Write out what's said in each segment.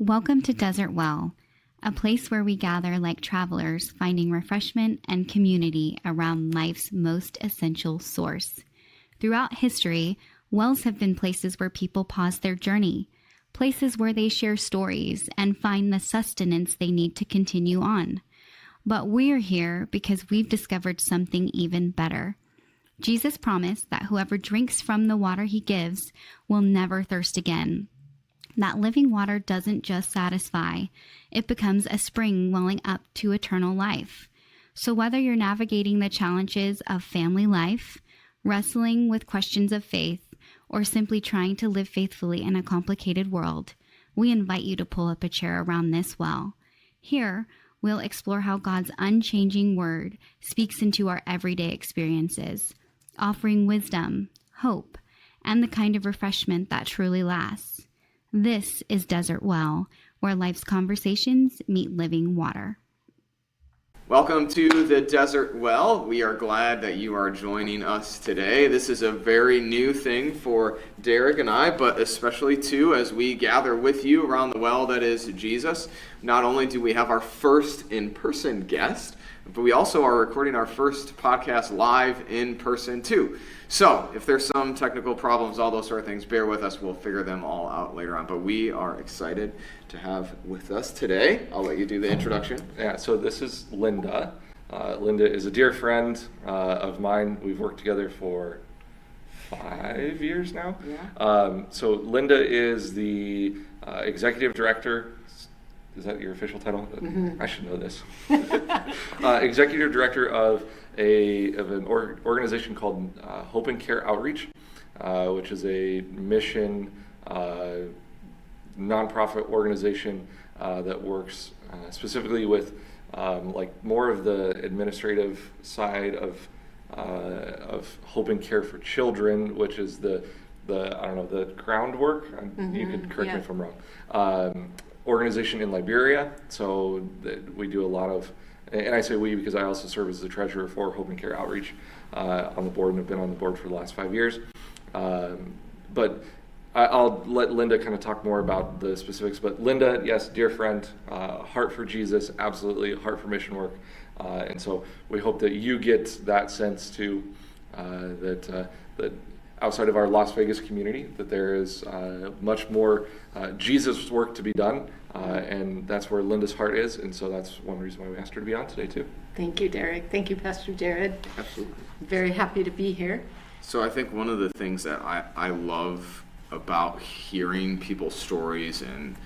Welcome to Desert Well, a place where we gather like travelers, finding refreshment and community around life's most essential source. Throughout history, wells have been places where people pause their journey, places where they share stories and find the sustenance they need to continue on. But we're here because we've discovered something even better. Jesus promised that whoever drinks from the water he gives will never thirst again. That living water doesn't just satisfy, it becomes a spring welling up to eternal life. So whether you're navigating the challenges of family life, wrestling with questions of faith, or simply trying to live faithfully in a complicated world, we invite you to pull up a chair around this well. Here, we'll explore how God's unchanging word speaks into our everyday experiences, offering wisdom, hope, and the kind of refreshment that truly lasts. This is Desert Well, where life's conversations meet living water. Welcome to the Desert Well. We are glad that you are joining us today. This is a very new thing for Derek and I, but especially too as we gather with you around the well that is Jesus. Not only do we have our first in-person guest, but we also are recording our first podcast live in person too. So if there's some technical problems, all those sort of things, bear with us. We'll figure them all out later on. But we are excited to have with us today. I'll let you do the introduction. Yeah, so this is Linda. Linda is a dear friend of mine. We've worked together for 5 years now. Yeah. So Linda is the executive director. Is that your official title? Mm-hmm. I should know this. Executive director of an organization called Hope and Care Outreach, which is a mission nonprofit organization that works specifically with like more of the administrative side of Hope and Care for Children, which is the groundwork. Mm-hmm. You could correct me if I'm wrong. Organization in Liberia, so we do a lot of, and I say we because I also serve as the treasurer for Hope and Care Outreach on the board, and have been on the board for the last 5 years. But I'll let Linda kind of talk more about the specifics. But Linda, yes, dear friend, heart for Jesus, absolutely, heart for mission work, and so we hope that you get that sense too, that outside of our Las Vegas community, that there is much more Jesus work to be done, and that's where Linda's heart is, and so that's one reason why we asked her to be on today too. Thank you, Derek. Thank you, Pastor Jared. Absolutely. Very happy to be here. So I think one of the things that I love about hearing people's stories and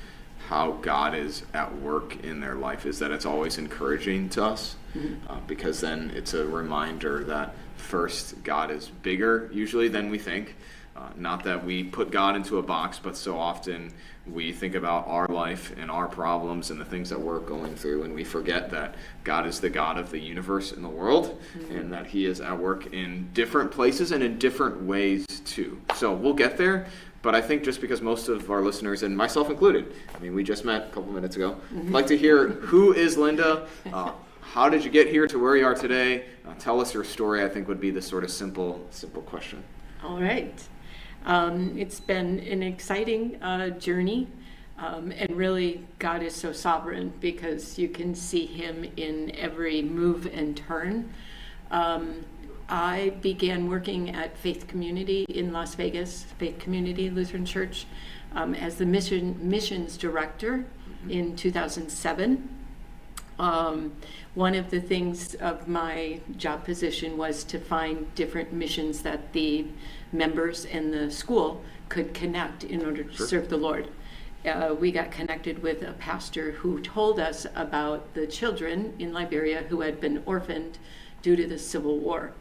how God is at work in their life is that it's always encouraging to us, because then it's a reminder that first, God is bigger usually than we think. Not that we put God into a box, but so often we think about our life and our problems and the things that we're going through, and we forget that God is the God of the universe and the world, and that he is at work in different places and in different ways too. So we'll get there, but I think just because most of our listeners, and myself included, I mean, we just met a couple minutes ago, I'd like to hear, who is Linda? How did you get here to where you are today? Tell us your story, I think would be the sort of simple question. All right. It's been an exciting journey, and really God is so sovereign because you can see him in every move and turn. I began working at Faith Community in Las Vegas, Faith Community Lutheran Church, as the missions director in 2007. One of the things of my job position was to find different missions that the members and the school could connect in order to serve the Lord. We got connected with a pastor who told us about the children in Liberia who had been orphaned due to the Civil War.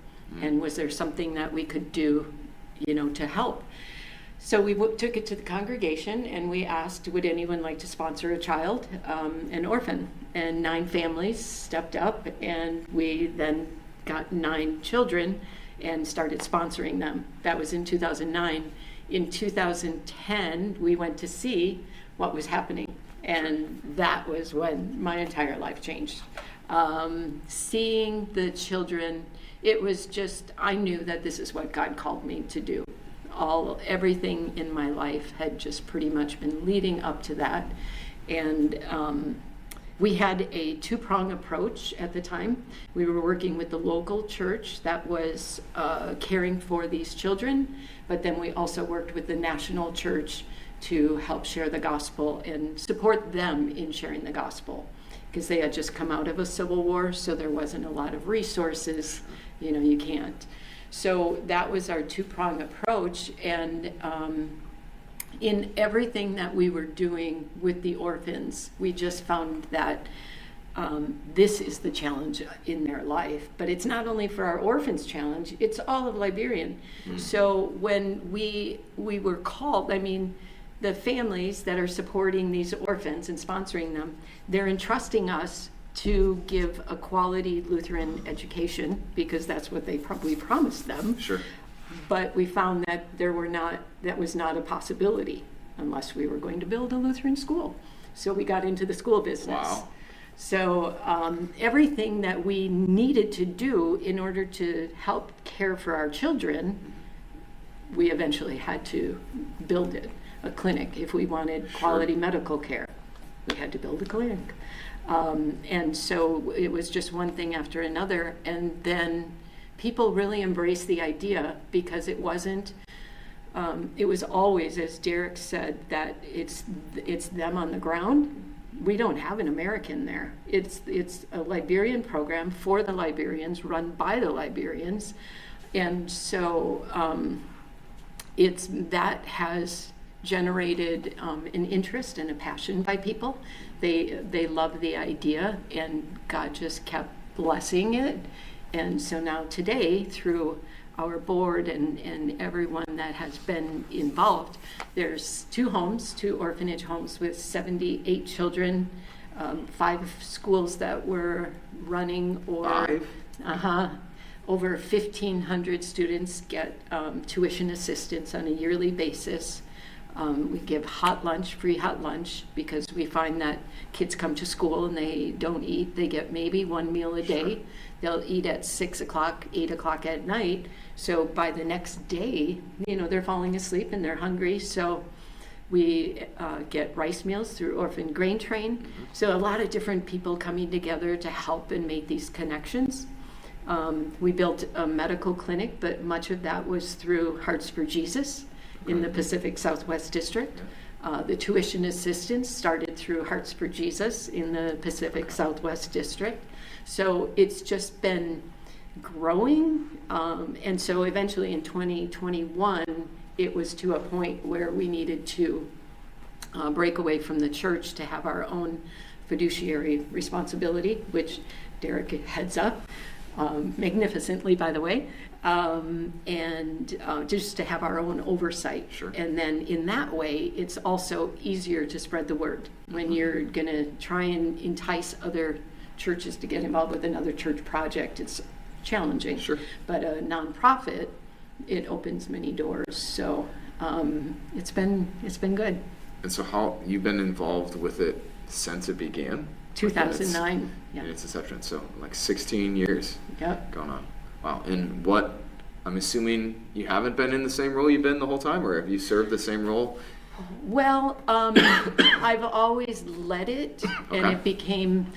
And was there something that we could do, to help? So we took it to the congregation and we asked, would anyone like to sponsor a child, an orphan? And 9 families stepped up, and we then got 9 children and started sponsoring them. That was in 2009. In 2010, we went to see what was happening, and that was when my entire life changed. Seeing the children, it was just, I knew that this is what God called me to do. Everything in my life had just pretty much been leading up to that. And we had a two-prong approach at the time. We were working with the local church that was caring for these children, but then we also worked with the national church to help share the gospel and support them in sharing the gospel, because they had just come out of a civil war, so there wasn't a lot of resources. You can't. So that was our two-prong approach, and in everything that we were doing with the orphans, we just found that this is the challenge in their life. But it's not only for our orphans challenge, it's all of Liberian. So when we were called, the families that are supporting these orphans and sponsoring them, they're entrusting us to give a quality Lutheran education, because that's what they probably promised them. Sure. But we found that that was not a possibility unless we were going to build a Lutheran school. So we got into the school business. Wow. So everything that we needed to do in order to help care for our children, we eventually had to build it. A clinic. If we wanted quality medical care, we had to build a clinic. And so it was just one thing after another. And then people really embraced the idea, because it wasn't, it was always, as Derek said, that it's them on the ground. We don't have an American there. It's a Liberian program for the Liberians, run by the Liberians. And so that has generated an interest and a passion by people. They love the idea, and God just kept blessing it. And so now today, through our board and everyone that has been involved, there's two orphanage homes with 78 children, 5 schools that we're running, or over 1,500 students get tuition assistance on a yearly basis. We give free hot lunch, because we find that kids come to school and they don't eat. They get maybe one meal a day. Sure. They'll eat at 6 o'clock, 8 o'clock at night. So by the next day, they're falling asleep and they're hungry. So we get rice meals through Orphan Grain Train. Mm-hmm. So a lot of different people coming together to help and make these connections. We built a medical clinic, but much of that was through Hearts for Jesus in the Pacific Southwest District. The tuition assistance started through Hearts for Jesus in the Pacific Southwest District. So it's just been growing. And so eventually in 2021, it was to a point where we needed to break away from the church to have our own fiduciary responsibility, which Derek heads up magnificently, by the way. And just to have our own oversight. Sure. And then in that way, it's also easier to spread the word when you're going to try and entice other churches to get involved with another church project. It's challenging. Sure. But a nonprofit, it opens many doors. So it's been good. And so how you've been involved with it since it began? 2009. In its inception. So like 16 years. Yep. Going on. Wow. And I'm assuming you haven't been in the same role you've been the whole time, or have you served the same role? Well, I've always led it, and Okay. it became,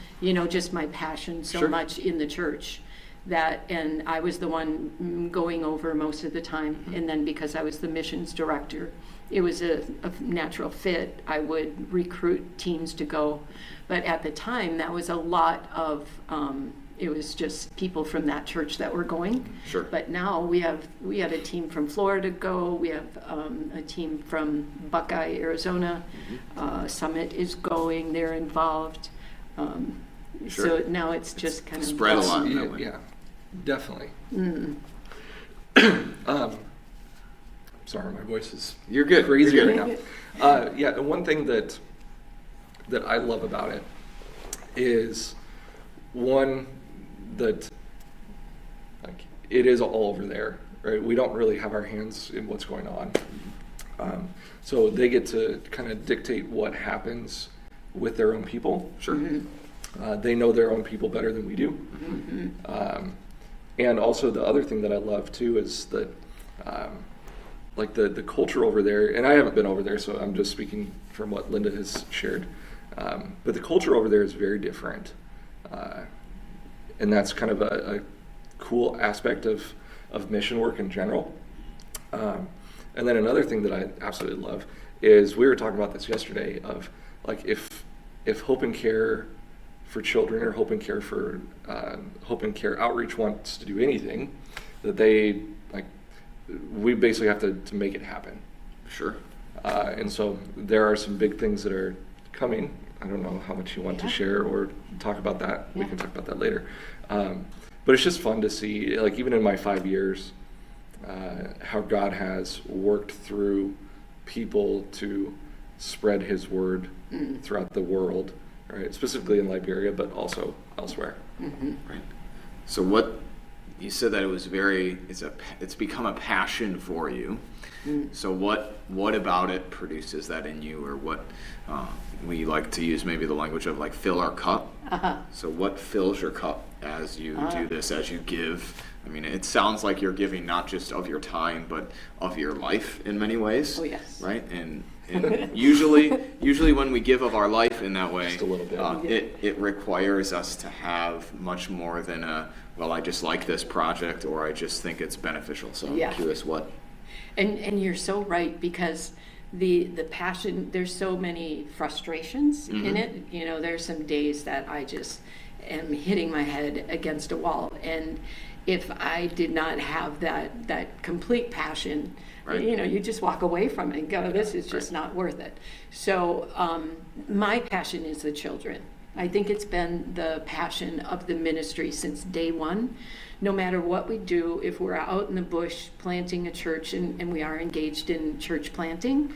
just my passion so Sure. much in the church and I was the one going over most of the time. Mm-hmm. And then because I was the missions director, it was a natural fit. I would recruit teams to go. But at the time, that was a lot of, it was just people from that church that were going. Sure. But now we have a team from Florida go. We have a team from Buckeye, Arizona. Mm-hmm. Summit is going. They're involved. Sure. So now it's just kind of spread a lot. Yeah, definitely. Mm. Sorry, my voice is You're good. crazy You're right good. now. Yeah, and one thing that I love about it is that it is all over there, right? We don't really have our hands in what's going on. So they get to kind of dictate what happens with their own people. Sure. Mm-hmm. They know their own people better than we do. Mm-hmm. And also the other thing that I love too is that like the culture over there, and I haven't been over there, so I'm just speaking from what Linda has shared. But the culture over there is very different. And that's kind of a cool aspect of mission work in general. And then another thing that I absolutely love is, we were talking about this yesterday, of like, if Hope and Care for Children or Hope and Care for Hope and Care Outreach wants to do anything, that we basically have to make it happen. Sure. And so there are some big things that are coming. I don't know how much you want to share or talk about that. We can talk about that later. But it's just fun to see, like, even in my 5 years, how God has worked through people to spread his word throughout the world, right? Specifically in Liberia, but also elsewhere. Mm-hmm. Right. So what you said, that it was it's become a passion for you. So what about it produces that in you, or what we like to use maybe the language of like fill our cup. So what fills your cup as you do this, as you give? I mean, it sounds like you're giving not just of your time, but of your life in many ways. Oh, yes. Right? And usually when we give of our life in that way, Just a little bit. It requires us to have much more than I just like this project, or I just think it's beneficial. So I'm curious what. And you're so right, because the passion, there's so many frustrations in it. You know, there's some days that I just am hitting my head against a wall, and if I did not have that complete passion, right, you know, you just walk away from it and go, this is just not worth it. So my passion is the children. I think it's been the passion of the ministry since day one. No matter what we do, if we're out in the bush planting a church, and we are engaged in church planting,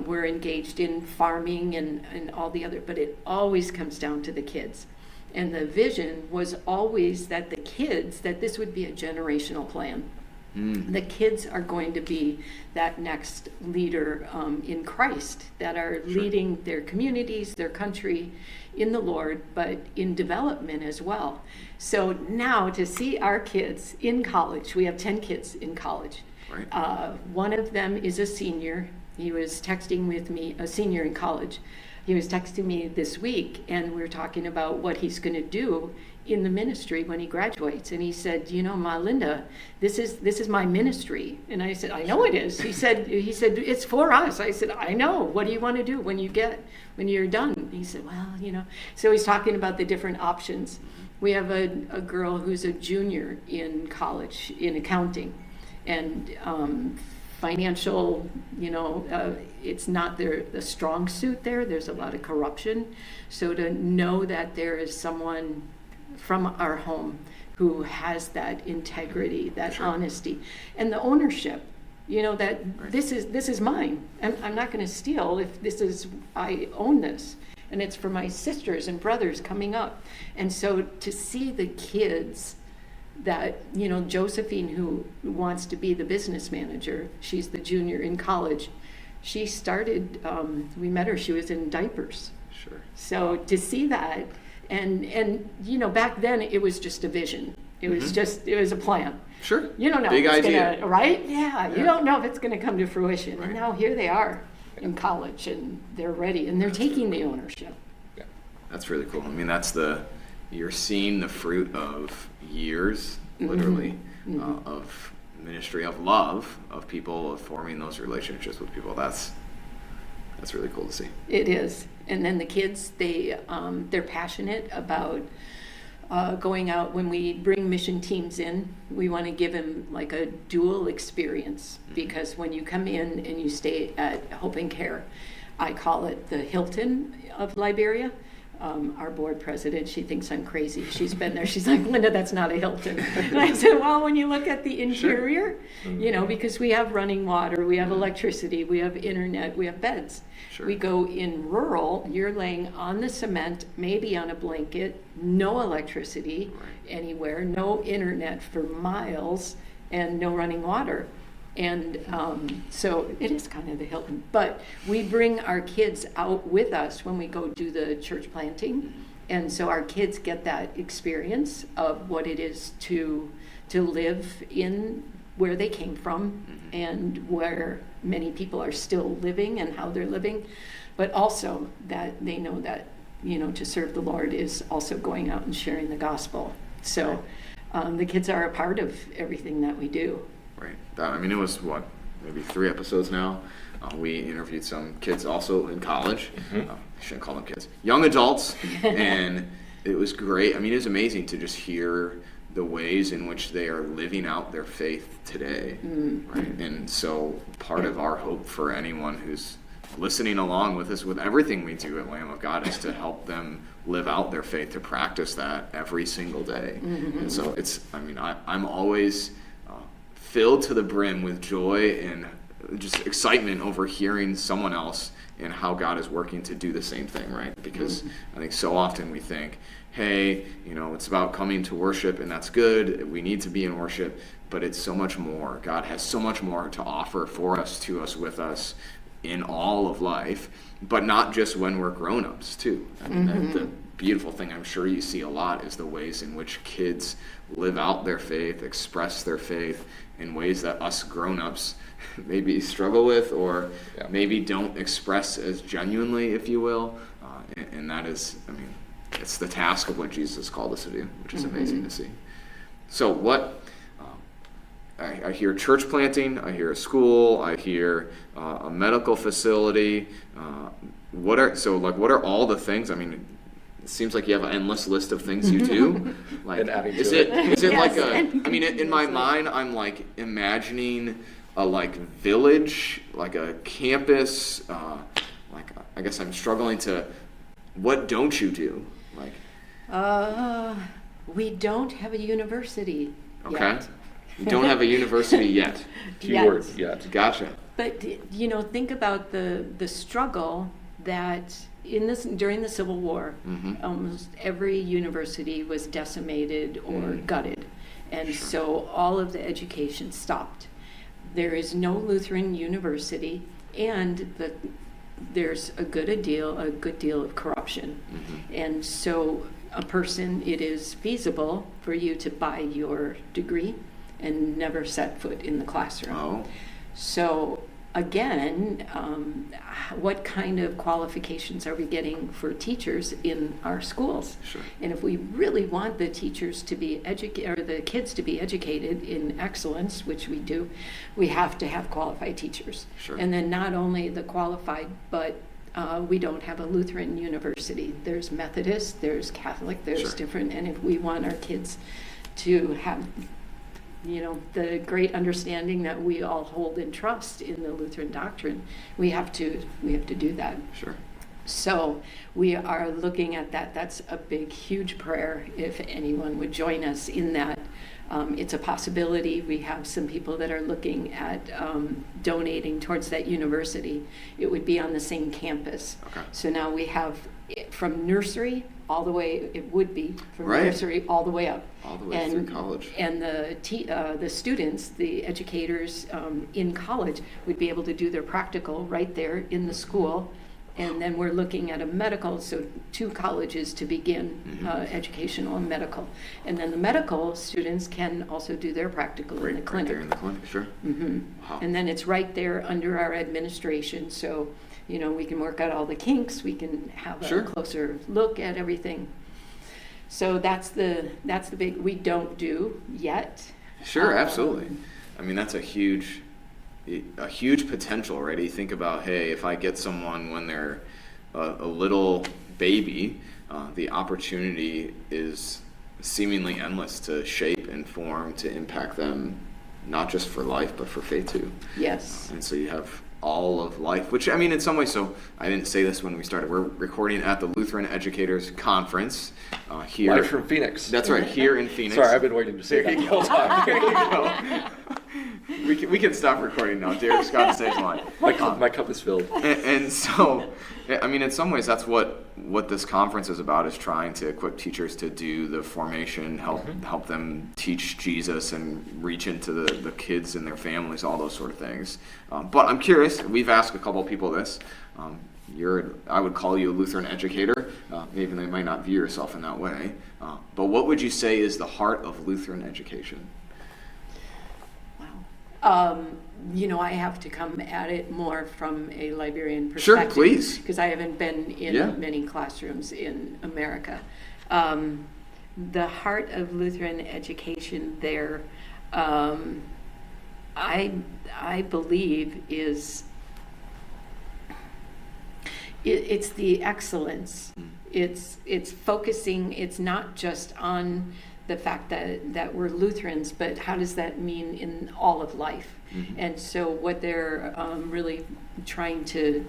we're engaged in farming and all the other, but it always comes down to the kids. And the vision was always that that this would be a generational plan. The kids are going to be that next leader in Christ, that are leading their communities, their country in the Lord, but in development as well. So now to see our kids in college, we have 10 kids in college. Right. One of them is a senior. He was texting with me, a senior in college. He was texting me this week, and we were talking about what he's going to do in the ministry when he graduates. And he said, you know, Ma Linda, this is my ministry. And I said, I know it is. He said, it's for us. I said, I know. What do you want to do when you're done? He said, well, you know. So he's talking about the different options. We have a girl who's a junior in college in accounting, and financial, you know, it's not the strong suit there. There's a lot of corruption. So to know that there is someone from our home who has that integrity, that honesty, and the ownership, you know, that this is mine. I'm not going to steal if I own this. And it's for my sisters and brothers coming up. And so to see the kids that, you know, Josephine, who wants to be the business manager, she's the junior in college. She started, we met her, she was in diapers. Sure. So to see that, and you know, back then it was just a vision. It was it was a plan. Sure. You don't know Big if it's idea. gonna, right? Yeah, you don't know if it's gonna come to fruition. Right. And now here they are in college, and they're ready, and they're taking the ownership. Yeah. That's really cool. I mean, you're seeing the fruit of years, literally, of ministry, of love, of people, of forming those relationships with people. That's really cool to see. It is. And then the kids, they're passionate about going out. When we bring mission teams in, we want to give them like a dual experience, because when you come in and you stay at Hope and Care, I call it the Hilton of Liberia. Our board president, she thinks I'm crazy. She's been there. She's like, Linda, that's not a Hilton. And I said, well, when you look at the interior, you know, because we have running water, we have electricity, we have internet, we have beds. Sure. We go in rural, you're laying on the cement, maybe on a blanket, no electricity anywhere, no internet for miles, and no running water. And so it is kind of the Hilton. But we bring our kids out with us when we go do the church planting. And so our kids get that experience of what it is to live in where they came from, and where many people are still living and how they're living. but also that they know that, to serve the Lord is also going out and sharing the gospel. So the kids are a part of everything that we do. Right. It was maybe 3 episodes now. We interviewed some kids also in college. I shouldn't call them kids. Young adults. And it was great. It was amazing to just hear the ways in which they are living out their faith today. Right. And so part of our hope for anyone who's listening along with us with everything we do at Lamb of God is to help them live out their faith, to practice that every single day. And so I'm always filled to the brim with joy and just excitement over hearing someone else and how God is working to do the same thing, right? Because I think so often we think, hey, it's about coming to worship, and that's good. We need to be in worship, but it's so much more. God has so much more to offer for us, to us, with us in all of life, but not just when we're grown-ups, too. The beautiful thing I'm sure you see a lot is the ways in which kids live out their faith, express their faith in ways that us grown-ups maybe struggle with, or maybe don't express as genuinely, if you will. And that is, it's the task of what Jesus called us to do, which is amazing to see. So what, I hear church planting, I hear a school, I hear a medical facility. What are all the things? It seems like you have an endless list of things you do. And adding to is it like in my mind, I'm like imagining a village, like a campus, I guess I'm struggling to, what don't you do? We don't have a university yet. You don't have a university yet. Keyword yet. Gotcha. But, think about the struggle that during the Civil War, almost every university was decimated or gutted. And so all of the education stopped. There is no Lutheran university, and there's a good deal of corruption. And so it is feasible for you to buy your degree and never set foot in the classroom. Oh. So again, what kind of qualifications are we getting for teachers in our schools? Sure. And if we really want the teachers to be educated, or the kids to be educated in excellence, which we do, we have to have qualified teachers. Sure. And then not only the qualified, but we don't have a Lutheran university. There's Methodist, there's Catholic, there's different. And if we want our kids to have the great understanding that we all hold in trust in the Lutheran doctrine, we have to do that. Sure. So we are looking at that. That's a big, huge prayer if anyone would join us in that. It's a possibility. We have some people that are looking at donating towards that university. It would be on the same campus. Okay. So now we have from nursery all the way, it would be from nursery all the way up. All the way through college. And the students, the educators in college would be able to do their practical right there in the school. And then we're looking at a medical, so 2 colleges to begin educational and medical. And then the medical students can also do their practical in the clinic. Right there in the clinic, sure. Wow. And then it's right there under our administration, so we can work out all the kinks, we can have a closer look at everything. So that's the big, we don't do yet. Sure, absolutely. That's a huge potential, right? You think about, hey, if I get someone when they're a little baby, the opportunity is seemingly endless to shape and form, to impact them, not just for life, but for faith too. Yes. And so you have all of life, which in some ways, so I didn't say this when we started, we're recording at the Lutheran Educators Conference here. Live from Phoenix. That's right, here in Phoenix. Sorry, I've been waiting to say that the whole time. There you go. We can stop recording now. Derek's got the stage line. My cup is filled. And so, in some ways, that's what this conference is about, is trying to equip teachers to do the formation, help them teach Jesus and reach into the kids and their families, all those sort of things. But I'm curious, we've asked a couple of people this. I would call you a Lutheran educator. Maybe they might not view yourself in that way. But what would you say is the heart of Lutheran education? I have to come at it more from a Liberian Sure, perspective. please. Because I haven't been in many classrooms in America. The heart of Lutheran education there, I believe, is it's the excellence. It's focusing. It's not just on the fact that we're Lutherans, but how does that mean in all of life? And so what they're really trying to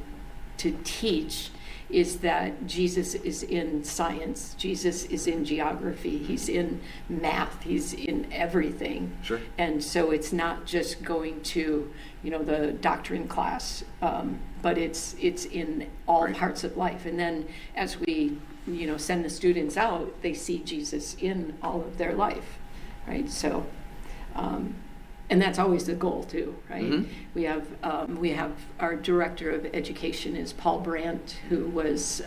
teach is that Jesus is in science, Jesus is in geography, he's in math, he's in everything. Sure. And so it's not just going to, the doctrine class, but it's in all parts of life. And then as we, send the students out, they see Jesus in all of their life, right? So, and that's always the goal too, right? We have our director of education is Paul Brandt, who has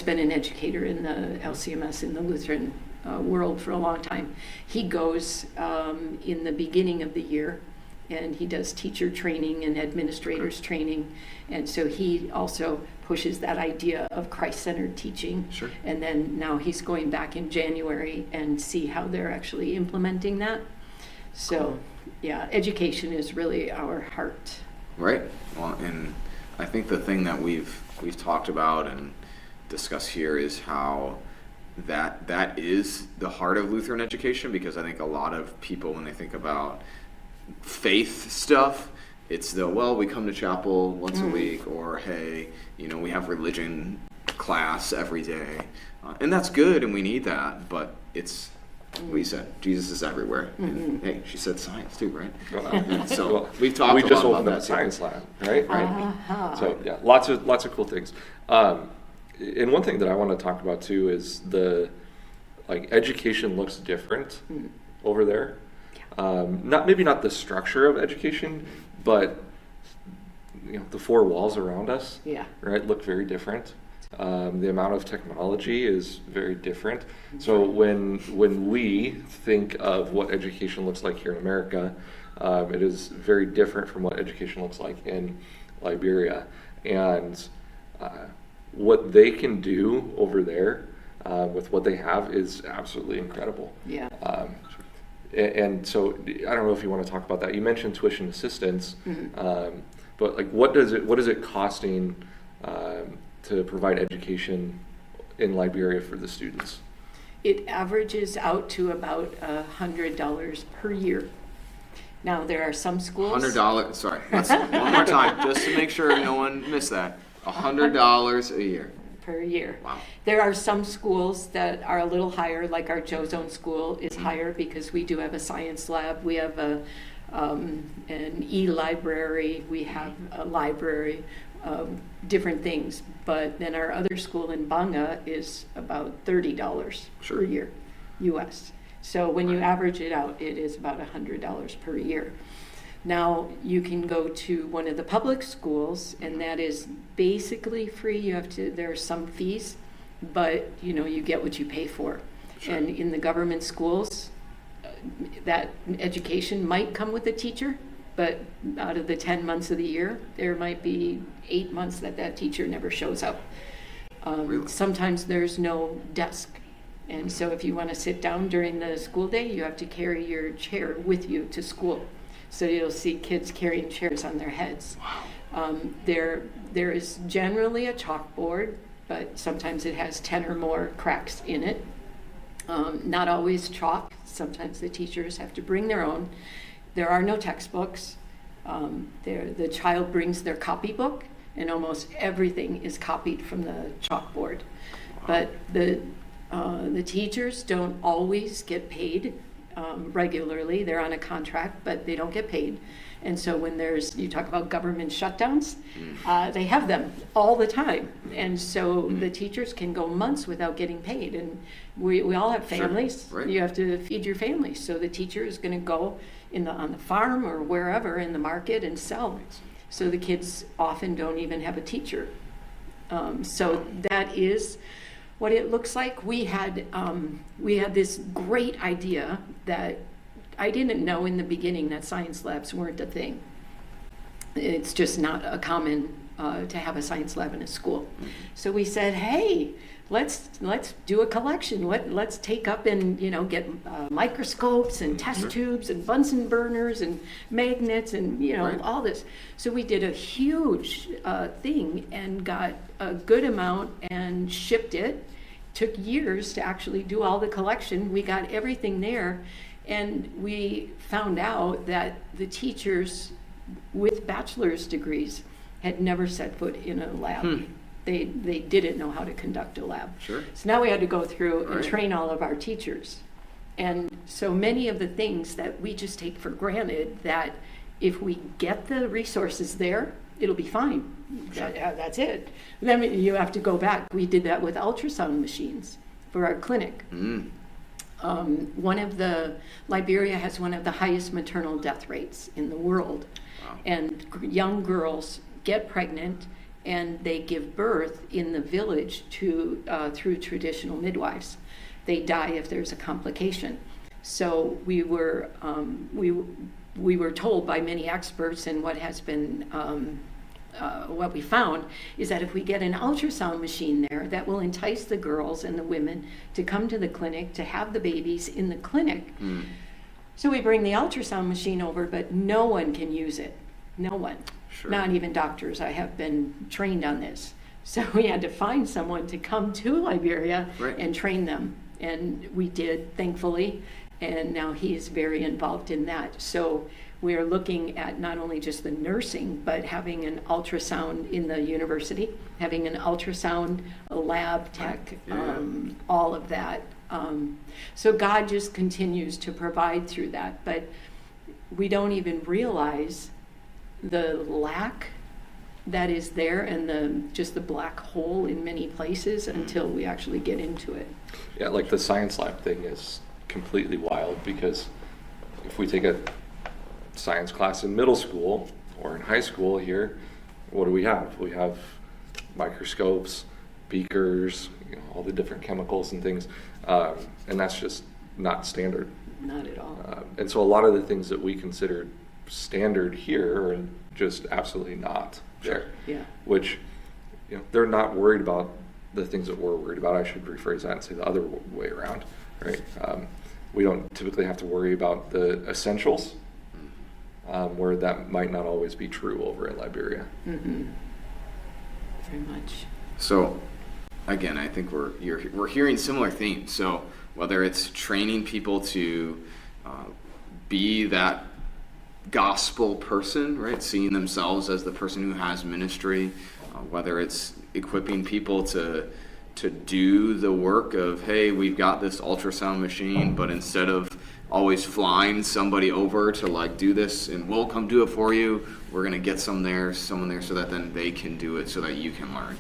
been an educator in the LCMS in the Lutheran world for a long time. He goes in the beginning of the year, and he does teacher training and administrators training, and so he also pushes that idea of Christ-centered teaching. Sure. And then now he's going back in January and see how they're actually implementing that. So, yeah, education is really our heart. Right. Well, and I think the thing that we've talked about and discussed here is how that is the heart of Lutheran education, because I think a lot of people, when they think about faith stuff, it's we come to chapel once a week, or hey, we have religion class every day, and that's good, and we need that, but it's what you said, Jesus is everywhere. And, hey, she said science too, right? So we've talked. We just opened opened that science lab, right? So yeah, lots of cool things. And one thing that I want to talk about too is education looks different over there. Maybe not the structure of education, but the four walls around us, right, look very different. The amount of technology is very different. So when we think of what education looks like here in America, it is very different from what education looks like in Liberia. And what they can do over there with what they have is absolutely incredible. Yeah. And so I don't know if you want to talk about that. You mentioned tuition assistance, but what is it costing to provide education in Liberia for the students? It averages out to about $100 per year. Now there are some schools. $100. Sorry, let's one more time, just to make sure no one missed that. $100 a year. Per year. Wow. There are some schools that are a little higher, like our Joe Zone school is higher because we do have a science lab. We have an e-library. We have a library. Different things, but then our other school in Banga is about $30 per year, U.S. So when you average it out, it is about $100 per year. Now you can go to one of the public schools, and that is basically free. There are some fees, but you get what you pay for. Sure. And in the government schools, that education might come with a teacher. But out of the 10 months of the year, there might be 8 months that teacher never shows up. Really? Sometimes there's no desk. And so if you want to sit down during the school day, you have to carry your chair with you to school. So you'll see kids carrying chairs on their heads. Wow. There is generally a chalkboard, but sometimes it has 10 or more cracks in it. Not always chalk. Sometimes the teachers have to bring their own. There are no textbooks. The child brings their copybook, and almost everything is copied from the chalkboard. Wow. But the teachers don't always get paid regularly. They're on a contract, but they don't get paid. And so when you talk about government shutdowns, they have them all the time. And so the teachers can go months without getting paid. And we all have families. Sure. Right. You have to feed your family. So the teacher is going to go on the farm or wherever in the market and sell. So the kids often don't even have a teacher. So that is what it looks like. We had this great idea that I didn't know in the beginning that science labs weren't a thing. It's just not a common to have a science lab in a school. So we said, hey, let's do a collection. Let's take up and get microscopes and test tubes and Bunsen burners and magnets and Right. all this. So we did a huge thing and got a good amount and shipped it. Took years to actually do all the collection. We got everything there, and we found out that the teachers with bachelor's degrees had never set foot in a lab. They didn't know how to conduct a lab. Sure. So now we had to go through and Right. train all of our teachers. And so many of the things that we just take for granted, that if we get the resources there, it'll be fine. That's it. Then you have to go back. We did that with ultrasound machines for our clinic. Liberia has one of the highest maternal death rates in the world. Wow. And young girls get pregnant and they give birth in the village through traditional midwives. They die if there's a complication. So we were told by many experts, and what has been what we found is that if we get an ultrasound machine there, that will entice the girls and the women to come to the clinic to have the babies in the clinic. So we bring the ultrasound machine over, but no one can use it. No one. Sure. Not even doctors. I have been trained on this. So we had to find someone to come to Liberia Right. and train them. And we did, thankfully. And now he is very involved in that. So we are looking at not only just the nursing, but having an ultrasound in the university, having an ultrasound, a lab tech, all of that. So God just continues to provide through that. But we don't even realize the lack that is there and just the black hole in many places until we actually get into it. Yeah, like the science lab thing is completely wild, because if we take a science class in middle school or in high school here, what do we have? We have microscopes, beakers, all the different chemicals and things, and that's just not standard. Not at all. And so a lot of the things that we considered standard here are just absolutely not there. Yeah. Which, they're not worried about the things that we're worried about. I should rephrase that and say the other way around, right? We don't typically have to worry about the essentials, where that might not always be true over in Liberia. Mm-hmm. Very much. So, again, I think we're hearing similar themes. So whether it's training people to be that gospel person, right, seeing themselves as the person who has ministry, whether it's equipping people to do the work of, hey, we've got this ultrasound machine, but instead of always flying somebody over to do this and we'll come do it for you, we're going to get someone there so that then they can do it so that you can learn.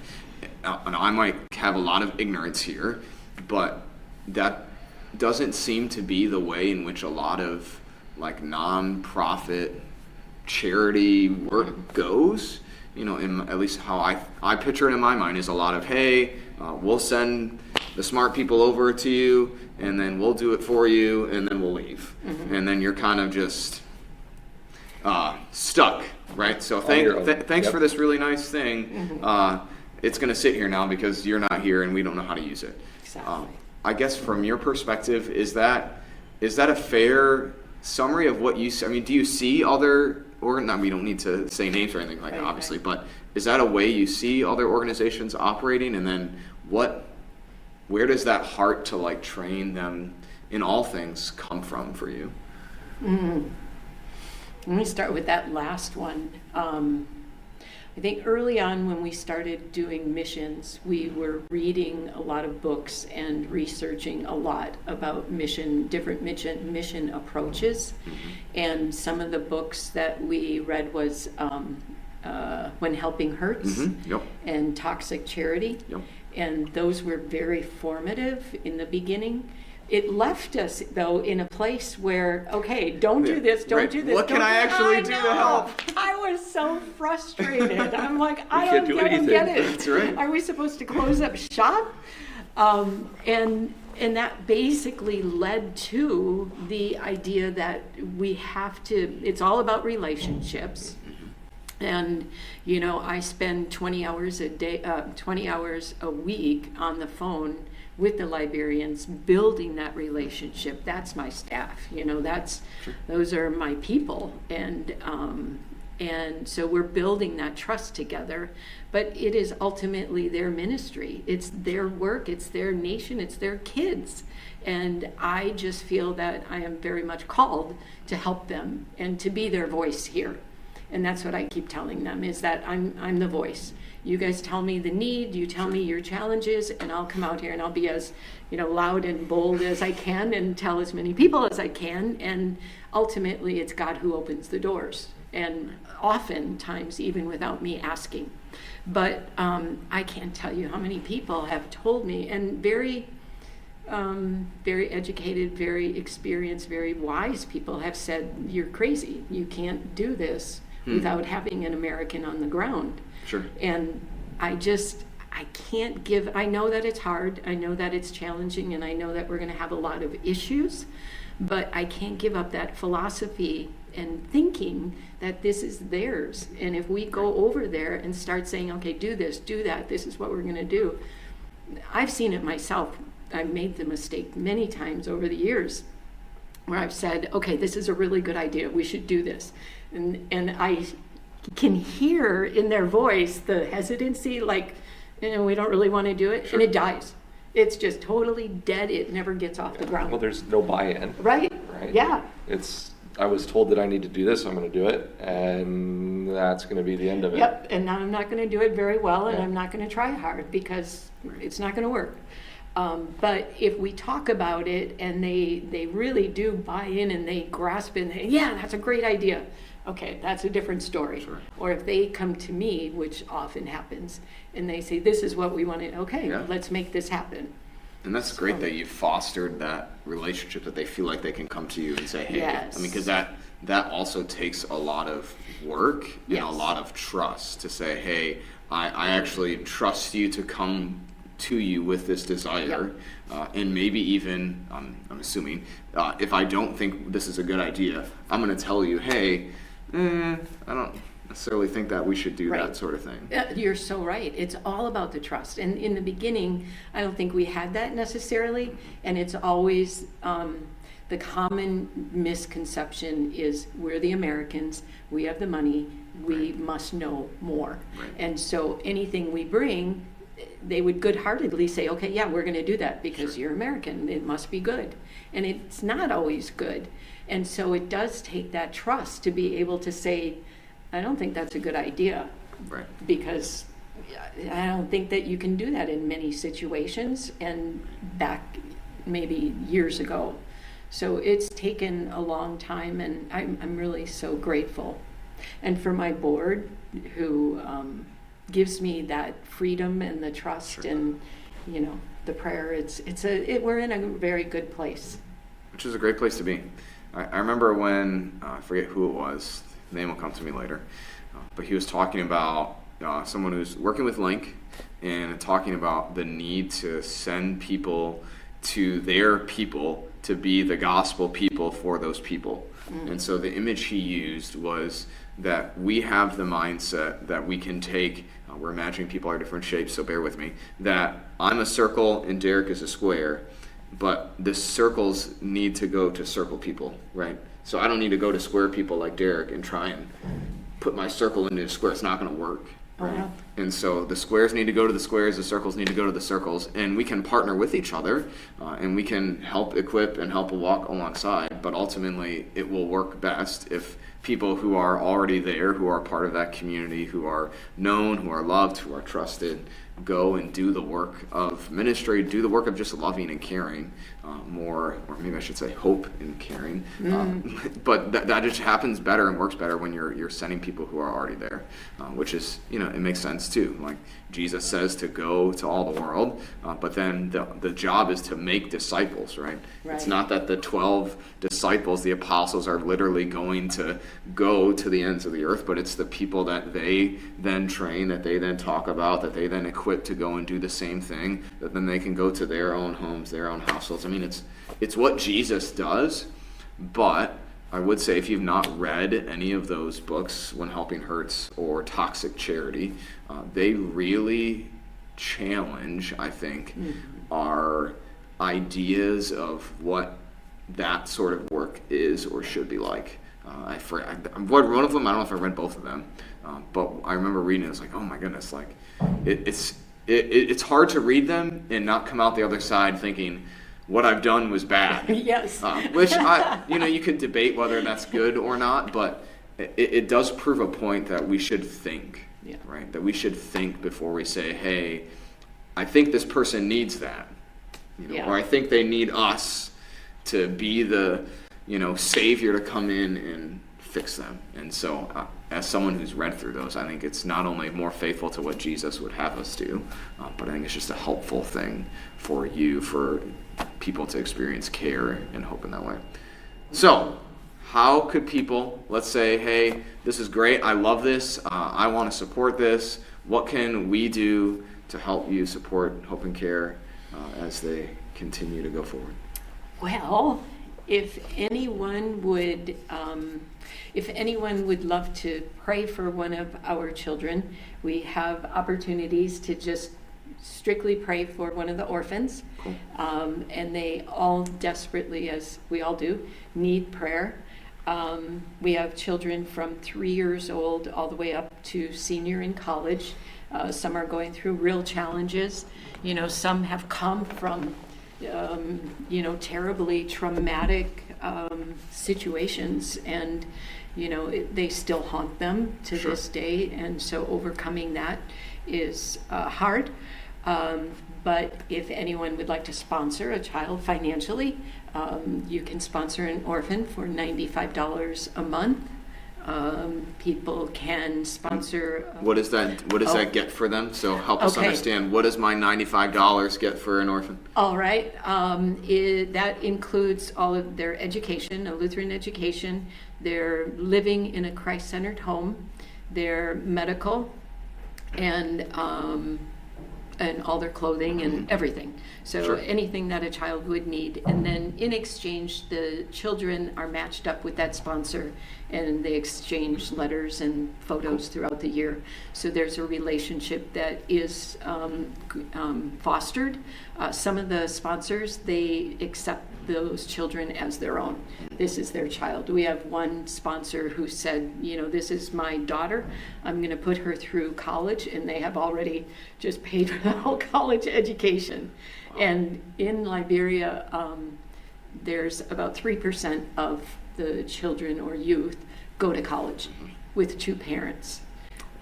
And I might have a lot of ignorance here, but that doesn't seem to be the way in which a lot of non-profit charity work goes. At least how I picture it in my mind is a lot of, hey, we'll send the smart people over to you, and then we'll do it for you, and then we'll leave. Mm-hmm. And then you're kind of just stuck, right? So thanks for this really nice thing. Mm-hmm. It's going to sit here now because you're not here and we don't know how to use it. Exactly. I guess from your perspective, is that a fair summary of what you see? I mean, do you see other, we don't need to say names or anything like that, obviously, but is that a way you see other organizations operating? And then where does that heart to train them in all things come from for you? Mm-hmm. Let me start with that last one. I think early on when we started doing missions, we were reading a lot of books and researching a lot about different mission approaches. Mm-hmm. And some of the books that we read was When Helping Hurts, mm-hmm. Yep. And Toxic Charity. Yep. And those were very formative in the beginning. It left us, though, in a place where, okay, don't do this, don't do this. What can I actually do to help? I was so frustrated. I'm like, I don't get it. That's right. Are we supposed to close up shop? And that basically led to the idea that we have to, it's all about relationships. And, I spend 20 hours a day, 20 hours a week on the phone with the Liberians, building that relationship. That's my staff, those are my people. And so we're building that trust together, but it is ultimately their ministry. It's their work, it's their nation, it's their kids. And I just feel that I am very much called to help them and to be their voice here. And that's what I keep telling them, is that I'm the voice. You guys tell me the need, you tell me your challenges, and I'll come out here and I'll be as, loud and bold as I can and tell as many people as I can. And ultimately, it's God who opens the doors. And oftentimes, even without me asking. But I can't tell you how many people have told me, and very educated, very experienced, very wise people have said, you're crazy. You can't do this without having an American on the ground. Sure. And I can't give, I know that it's hard, I know that it's challenging, and I know that we're going to have a lot of issues, but I can't give up that philosophy and thinking that this is theirs. And if we go over there and start saying, okay, do this, do that, this is what we're going to do. I've seen it myself. I've made the mistake many times over the years where I've said, okay, this is a really good idea, we should do this. And I can hear in their voice the hesitancy, like, we don't really want to do it. Sure. And it dies. It's just totally dead. It never gets off the ground. Well, there's no buy-in. Right. Yeah. I was told that I need to do this, I'm going to do it, and that's going to be the end of it. Yep, and now I'm not going to do it very well, and I'm not going to try hard because it's not going to work. But if we talk about it and they really do buy in and they grasp it, and that's a great idea. Okay, that's a different story. Sure. Or if they come to me, which often happens, and they say, this is what we want to, let's make this happen. And that's great that you fostered that relationship, that they feel like they can come to you and say, hey, yes. Because that also takes a lot of work and a lot of trust to say, hey, I actually trust you to come to you with this desire. And maybe even, I'm assuming, if I don't think this is a good idea, I'm going to tell you, hey, I don't necessarily think that we should do that sort of thing. You're so right. It's all about the trust. And in the beginning, I don't think we had that necessarily. And it's always the common misconception is we're the Americans, we have the money, we must know more. Right. And so anything we bring, they would good-heartedly say, okay, we're going to do that because you're American. It must be good. And it's not always good. And so it does take that trust to be able to say, I don't think that's a good idea. Right. Because I don't think that you can do that in many situations and back maybe years ago. So it's taken a long time, and I'm really so grateful. And for my board who gives me that freedom and the trust and, the prayer, we're in a very good place. Which is a great place to be. I remember when, I forget who it was, the name will come to me later, but he was talking about someone who's working with Link and talking about the need to send people to their people to be the gospel people for those people. And so the image he used was that we have the mindset that we can take, we're imagining people are different shapes, so bear with me, that I'm a circle and Derek is a square, but the circles need to go to circle people, right? So I don't need to go to square people like Derek and try and put my circle into a square. It's not going to work, right? Uh-huh. And so the squares need to go to the squares, the circles need to go to the circles, and we can partner with each other, and we can help equip and help walk alongside, but ultimately it will work best if people who are already there, who are part of that community, who are known, who are loved, who are trusted, go and do the work of ministry, do the work of just loving and caring more, or maybe I should say hope and caring. But that just happens better and works better when you're sending people who are already there, which is, it makes sense too. Like Jesus says to go to all the world, but then the job is to make disciples, right? It's not that the 12 disciples, the apostles, are literally going to go to the ends of the earth, but it's the people that they then train, that they then talk about, that they then equip equipped to go and do the same thing, that then they can go to their own homes, their own households. I mean, it's what Jesus does, but I would say if you've not read any of those books, When Helping Hurts or Toxic Charity, they really challenge, I think, our ideas of what that sort of work is or should be like. I've read one of them. I don't know if I read both of them, but I remember reading it. I was like, oh my goodness, like it's hard to read them and not come out the other side thinking what I've done was bad. Yes. Which you can debate whether that's good or not, but it does prove a point that we should think, right? That we should think before we say, hey, I think this person needs that, or I think they need us to be the, savior to come in and fix them. And so as someone who's read through those, I think it's not only more faithful to what Jesus would have us do, but I think it's just a helpful thing for people to experience care and hope in that way. So how could people, let's say, hey, this is great, I love this, I want to support this, what can we do to help you support Hope and Care as they continue to go forward? Well, if anyone would love to pray for one of our children, we have opportunities to just strictly pray for one of the orphans. Cool. And they all desperately, as we all do, need prayer. We have children from 3 years old all the way up to senior in college. Some are going through real challenges. Some have come from terribly traumatic situations, and they still haunt them to Sure. this day, and so overcoming that is hard. But if anyone would like to sponsor a child financially, you can sponsor an orphan for $95 a month. People can sponsor. What does that get for them? So help us understand, what does my $95 get for an orphan? All right. That includes all of their education, a Lutheran education, their living in a Christ-centered home, their medical, and all their clothing and everything. So Sure. anything that a child would need. And then in exchange, the children are matched up with that sponsor, and they exchange letters and photos throughout the year. So there's a relationship that is fostered. Some of the sponsors, they accept those children as their own. This is their child. We have one sponsor who said, this is my daughter. I'm going to put her through college, and they have already just paid for the whole college education. Wow. And in Liberia, there's about 3% of the children or youth go to college with two parents.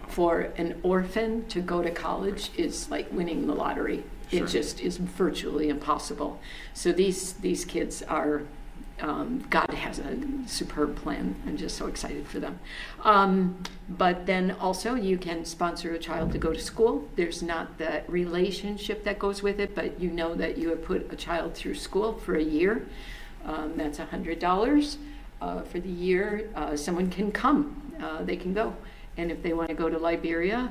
For an orphan to go to college is like winning the lottery. Sure. It just is virtually impossible. So these kids are, God has a superb plan. I'm just so excited for them. But then also you can sponsor a child to go to school. There's not that relationship that goes with it, but you know that you have put a child through school for a year. That's $100 for the year. Someone can come. They can go. And if they want to go to Liberia,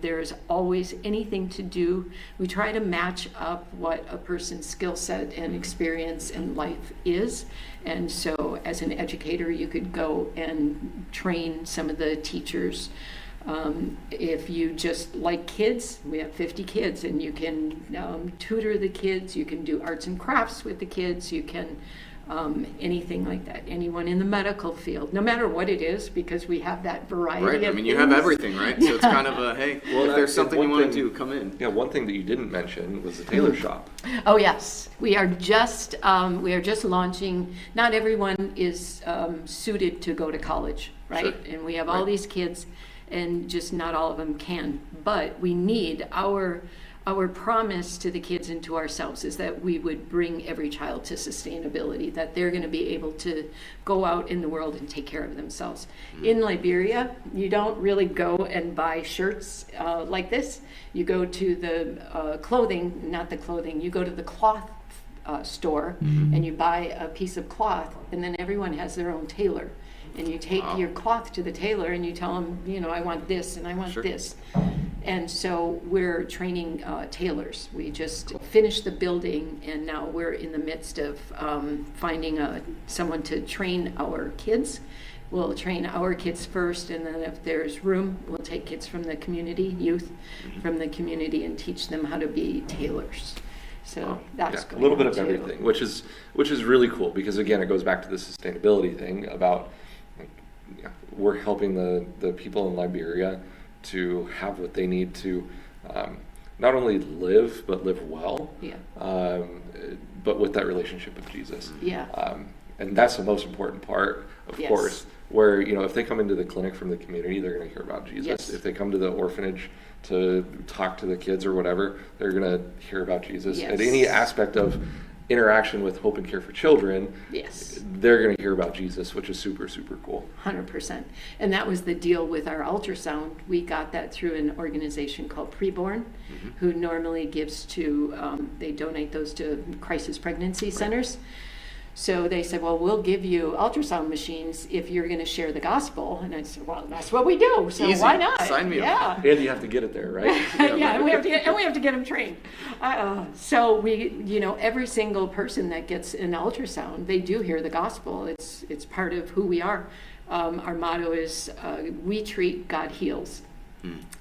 there's always anything to do. We try to match up what a person's skill set and experience in life is. And so as an educator, you could go and train some of the teachers. If you just like kids, we have 50 kids, and you can tutor the kids. You can do arts and crafts with the kids. You can anything like that. Anyone in the medical field, no matter what it is, because we have that variety. Right. Of You things. have everything, right? So it's kind of a, hey, if there's something you want to do, come in. Yeah, one thing that you didn't mention was the Tailor shop. Oh yes, we are just launching. Not everyone is suited to go to college, right? Sure. And we have all these kids, and just not all of them can. But we need our promise to the kids and to ourselves is that we would bring every child to sustainability, that they're going to be able to go out in the world and take care of themselves. In Liberia, you don't really go and buy shirts like this. You go to the you go to the cloth store, and you buy a piece of cloth, and then everyone has their own tailor. And you take your cloth to the tailor and you tell them, I want this and I want this. And so we're training tailors. We just finished the building, and now we're in the midst of finding someone to train our kids. We'll train our kids first, and then if there's room, we'll take kids from the community, youth from the community, and teach them how to be tailors. So that's a little bit of everything, which is really cool, because again, it goes back to the sustainability thing about we're helping the people in Liberia to have what they need to not only live, but live well, but with that relationship with Jesus. And that's the most important part, of course, where, if they come into the clinic from the community, they're going to hear about Jesus. If they come to the orphanage to talk to the kids or whatever, they're going to hear about Jesus. At any aspect of interaction with Hope and Care for Children, they're going to hear about Jesus, which is super, super cool. 100%. And that was the deal with our ultrasound. We got that through an organization called Preborn, who normally gives to, they donate those to crisis pregnancy centers. So they said, well, we'll give you ultrasound machines if you're going to share the gospel. And I said, well, that's what we do. So easy. Why not? Sign me up. And you have to get it there, right? And we have to get them trained. So we, every single person that gets an ultrasound, they do hear the gospel. It's part of who we are. Our motto is, we treat, God heals.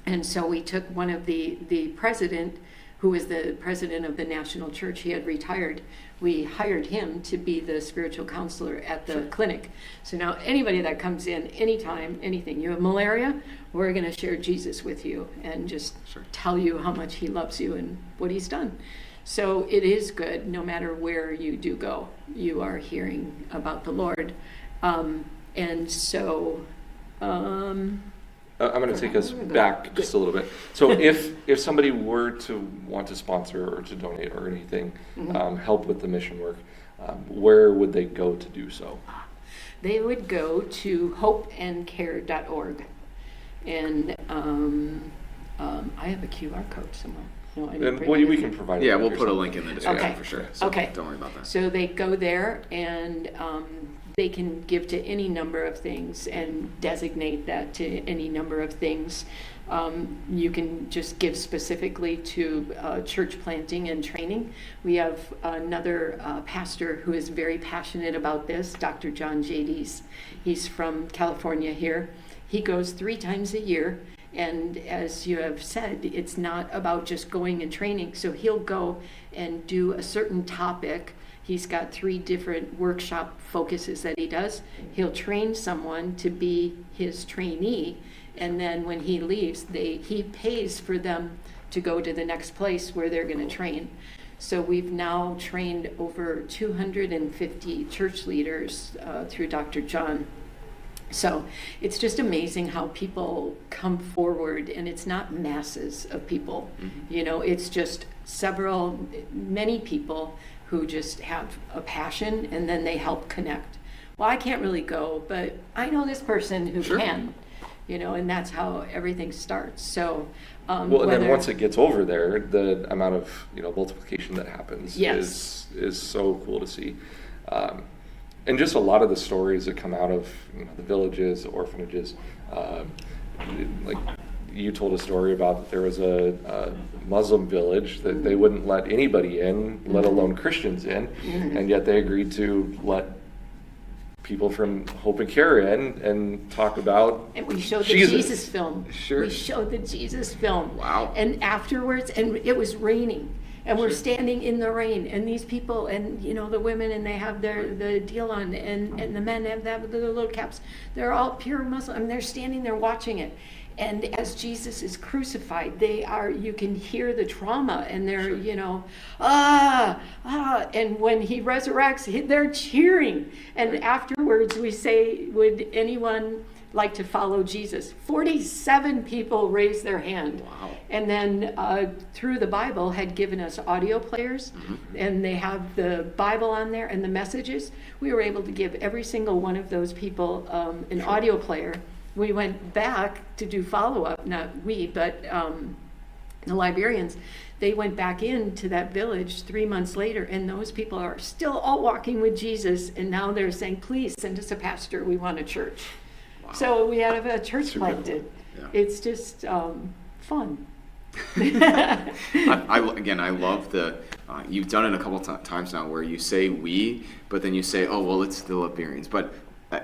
And so we took one of the president, who was the president of the National Church. He had retired. We hired him to be the spiritual counselor at the clinic. So now anybody that comes in, anytime, anything, you have malaria, we're going to share Jesus with you and just tell you how much he loves you and what he's done. So it is good, no matter where you do go, you are hearing about the Lord. And so... I'm going to take us back just a little bit. So if somebody were to want to sponsor or to donate or anything, help with the mission work, where would they go to do so? They would go to hopeandcare.org. And I have a QR code somewhere. No, we can provide it. Yeah, we'll put a link in the description for sure. So don't worry about that. So they go there, and they can give to any number of things and designate that to any number of things. You can just give specifically to church planting and training. We have another pastor who is very passionate about this, Dr. John Jades. He's from California here. He goes 3 times a year. And as you have said, it's not about just going and training. So he'll go and do a certain topic. He's got 3 different workshop focuses that he does. He'll train someone to be his trainee, and then when he leaves, he pays for them to go to the next place where they're going to train. So we've now trained over 250 church leaders through Dr. John. So it's just amazing how people come forward, and it's not masses of people. It's just many people who just have a passion, and then they help connect. Well, I can't really go, but I know this person who can, and that's how everything starts. So, and then once it gets over there, the amount of multiplication that happens is so cool to see, and just a lot of the stories that come out of the villages, the orphanages, like. You told a story about that there was a Muslim village that they wouldn't let anybody in, let alone Christians in, and yet they agreed to let people from Hope and Care in and talk about And we showed the Jesus film. We showed the Jesus film. Wow. And afterwards, and it was raining. And we're standing in the rain, and these people, and the women, and they have the deal on, and the men have the little caps. They're all pure Muslim, and they're standing there watching it. And as Jesus is crucified, you can hear the trauma, and they're, and when he resurrects, they're cheering. And afterwards we say, would anyone like to follow Jesus? 47 people raised their hand. Wow. And then through the Bible had given us audio players, and they have the Bible on there and the messages. We were able to give every single one of those people an audio player. We went back to do follow-up, not we, but the Liberians. They went back into that village 3 months later, and those people are still all walking with Jesus, and now they're saying, please send us a pastor, we want a church. Wow. So we have a church planted. Yeah. It's just fun. I love the, you've done it a couple times now where you say we, but then you say, oh, well, it's the Liberians. But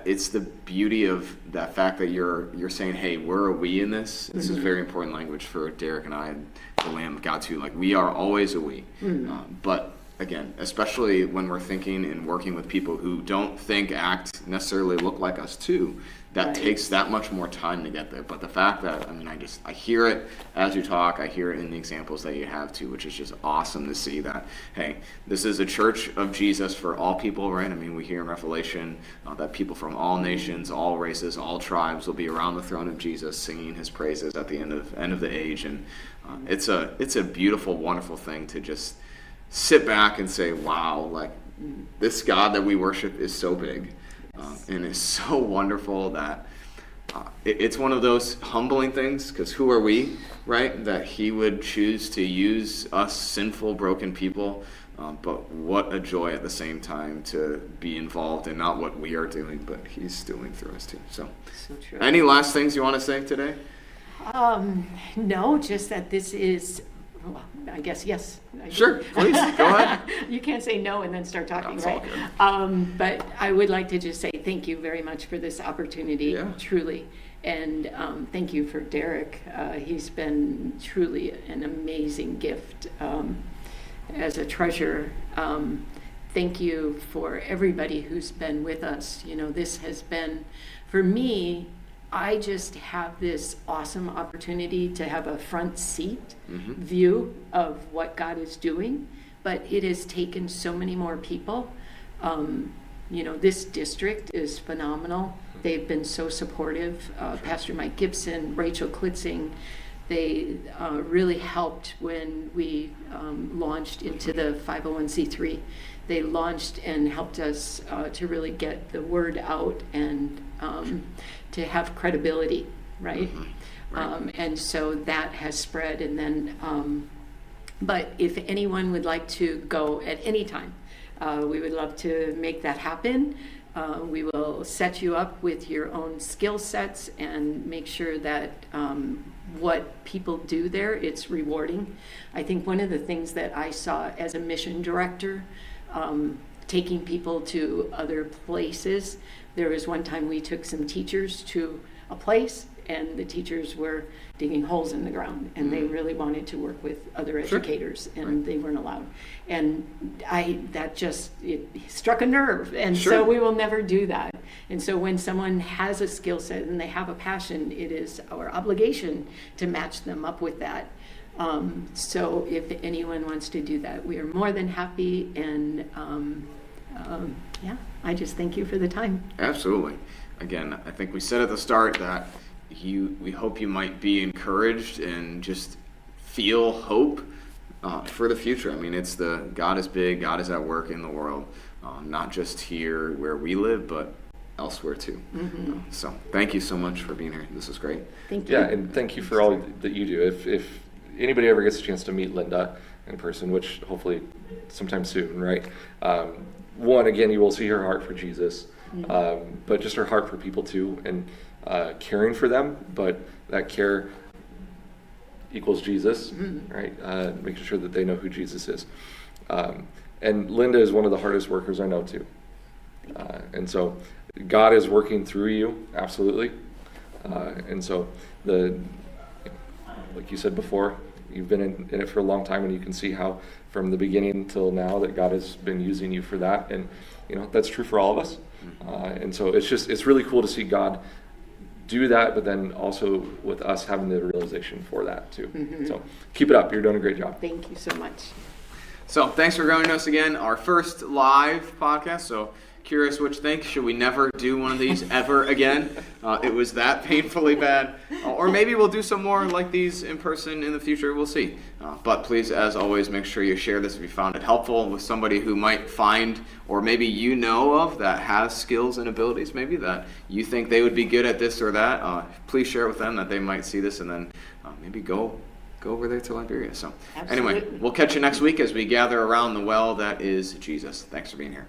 it's the beauty of that fact that you're saying, hey, we're a we in this. This is very important language for Derek and I and the Lamb of God too. Like, we are always a we. But again, especially when we're thinking and working with people who don't think, act, necessarily look like us too, that takes that much more time to get there. But the fact that, I hear it as you talk, I hear it in the examples that you have too, which is just awesome to see that, hey, this is a church of Jesus for all people, right? We hear in Revelation that people from all nations, all races, all tribes will be around the throne of Jesus singing his praises at the end of the age. And it's a beautiful, wonderful thing to just sit back and say, wow, like, this God that we worship is so big. And it's so wonderful that it's one of those humbling things, because who are we, right? That he would choose to use us sinful, broken people. But what a joy at the same time to be involved in not what we are doing, but he's doing through us too. So true. Any last things you want to say today? No, just that this is, well, I guess, yes. Sure, please, go ahead. You can't say no and then start talking, That's right? all good. But I would like to just say thank you very much for this opportunity, Yeah. truly. And thank you for Derek. He's been truly an amazing gift as a treasurer. Thank you for everybody who's been with us. This has been, for me, I just have this awesome opportunity to have a front seat view of what God is doing, but it has taken so many more people. This district is phenomenal. They've been so supportive. Pastor Mike Gibson, Rachel Klitzing, they really helped when we launched into the 501c3. They launched and helped us to really get the word out and to have credibility, right? And so that has spread. And then, but if anyone would like to go at any time, we would love to make that happen. We will set you up with your own skill sets and make sure that what people do there, it's rewarding. I think one of the things that I saw as a mission director, taking people to other places, there was one time we took some teachers to a place and the teachers were digging holes in the ground and they really wanted to work with other educators and they weren't allowed. And it struck a nerve. And so we will never do that. And so when someone has a skill set and they have a passion, it is our obligation to match them up with that. So if anyone wants to do that, we are more than happy. And I just thank you for the time. Absolutely. Again, I think we said at the start that we hope you might be encouraged and just feel hope for the future. It's God is big, God is at work in the world, not just here where we live, but elsewhere too. So thank you so much for being here. This is great. Thank you. Yeah, and thank you for all that you do. If anybody ever gets a chance to meet Linda in person, which hopefully sometime soon, right? One, again, you will see her heart for Jesus, but just her heart for people too, and caring for them, but that care equals Jesus, right? Making sure that they know who Jesus is. And Linda is one of the hardest workers I know too. And so God is working through you, absolutely. And so like you said before, you've been in it for a long time, and you can see how from the beginning till now that God has been using you for that. And that's true for all of us. And so it's really cool to see God do that, but then also with us having the realization for that too. So keep it up. You're doing a great job. Thank you so much. So thanks for joining us again, our first live podcast. So curious what you think. Should we never do one of these ever again? It was that painfully bad. Or maybe we'll do some more like these in person in the future. We'll see. But please, as always, make sure you share this if you found it helpful with somebody who might find, or maybe you know of, that has skills and abilities, maybe that you think they would be good at this or that. Please share with them that they might see this and then maybe go over there to Liberia. So Anyway, we'll catch you next week as we gather around the well that is Jesus. Thanks for being here.